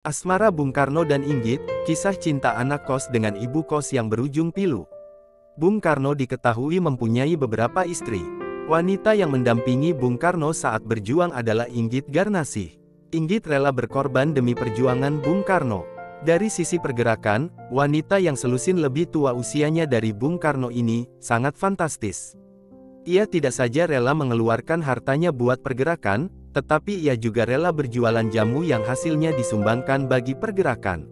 Asmara Bung Karno dan Inggit, kisah cinta anak kos dengan ibu kos yang berujung pilu. Bung Karno diketahui mempunyai beberapa istri. Wanita yang mendampingi Bung Karno saat berjuang adalah Inggit Garnasih. Inggit rela berkorban demi perjuangan Bung Karno. Dari sisi pergerakan, wanita yang selusin lebih tua usianya dari Bung Karno ini, sangat fantastis. Ia tidak saja rela mengeluarkan hartanya buat pergerakan, tetapi ia juga rela berjualan jamu yang hasilnya disumbangkan bagi pergerakan.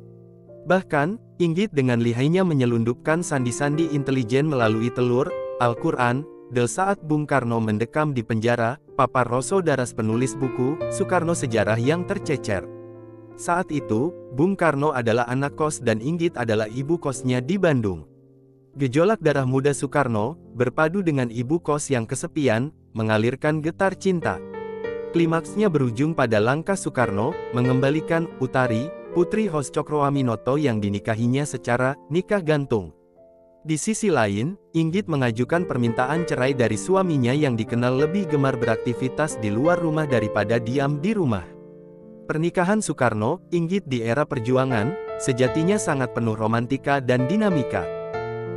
Bahkan, Inggit dengan lihainya menyelundupkan sandi-sandi intelijen melalui telur, Al-Quran, del saat Bung Karno mendekam di penjara, papar Roso Daras penulis buku, Soekarno Sejarah yang tercecer. Saat itu, Bung Karno adalah anak kos dan Inggit adalah ibu kosnya di Bandung. Gejolak darah muda Soekarno, berpadu dengan ibu kos yang kesepian, mengalirkan getar cinta. Klimaksnya berujung pada langkah Soekarno, mengembalikan Utari, putri Hos Cokroaminoto yang dinikahinya secara nikah gantung. Di sisi lain, Inggit mengajukan permintaan cerai dari suaminya yang dikenal lebih gemar beraktivitas di luar rumah daripada diam di rumah. Pernikahan Soekarno, Inggit di era perjuangan, sejatinya sangat penuh romantika dan dinamika.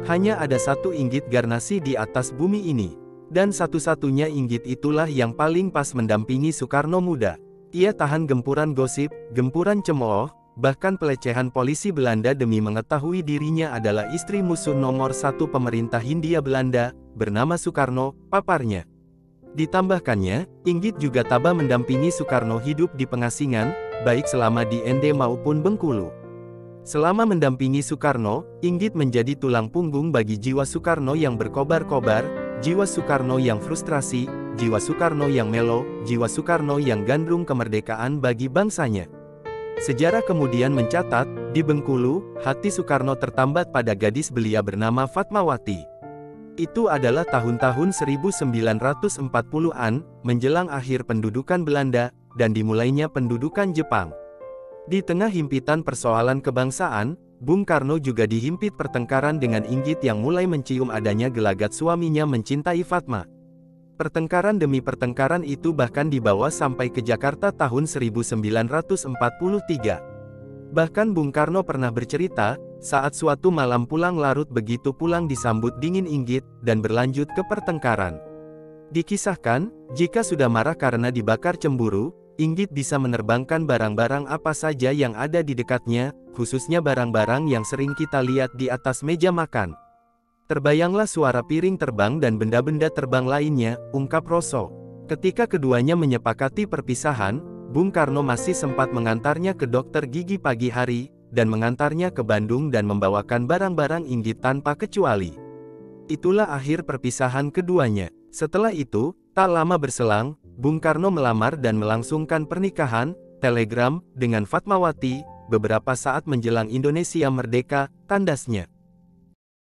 Hanya ada satu Inggit Garnasih di atas bumi ini. Dan satu-satunya Inggit itulah yang paling pas mendampingi Soekarno muda. Ia tahan gempuran gosip, gempuran cemooh, bahkan pelecehan polisi Belanda demi mengetahui dirinya adalah istri musuh nomor satu pemerintah Hindia Belanda, bernama Soekarno, paparnya. Ditambahkannya, Inggit juga tabah mendampingi Soekarno hidup di pengasingan, baik selama di ND maupun Bengkulu. Selama mendampingi Soekarno, Inggit menjadi tulang punggung bagi jiwa Soekarno yang berkobar-kobar, jiwa Soekarno yang frustrasi, jiwa Soekarno yang melo, jiwa Soekarno yang gandrung kemerdekaan bagi bangsanya. Sejarah kemudian mencatat, di Bengkulu, hati Soekarno tertambat pada gadis belia bernama Fatmawati. Itu adalah tahun-tahun 1940-an, menjelang akhir pendudukan Belanda, dan dimulainya pendudukan Jepang. Di tengah himpitan persoalan kebangsaan, Bung Karno juga dihimpit pertengkaran dengan Inggit yang mulai mencium adanya gelagat suaminya mencintai Fatma. Pertengkaran demi pertengkaran itu bahkan dibawa sampai ke Jakarta tahun 1943. Bahkan Bung Karno pernah bercerita, saat suatu malam pulang larut begitu pulang disambut dingin Inggit, dan berlanjut ke pertengkaran. Dikisahkan, jika sudah marah karena dibakar cemburu, Inggit bisa menerbangkan barang-barang apa saja yang ada di dekatnya, khususnya barang-barang yang sering kita lihat di atas meja makan. Terbayanglah suara piring terbang dan benda-benda terbang lainnya, ungkap Roso. Ketika keduanya menyepakati perpisahan, Bung Karno masih sempat mengantarnya ke dokter gigi pagi hari, dan mengantarnya ke Bandung dan membawakan barang-barang Inggit tanpa kecuali. Itulah akhir perpisahan keduanya. Setelah itu, tak lama berselang, Bung Karno melamar dan melangsungkan pernikahan, telegram, dengan Fatmawati, beberapa saat menjelang Indonesia merdeka, tandasnya.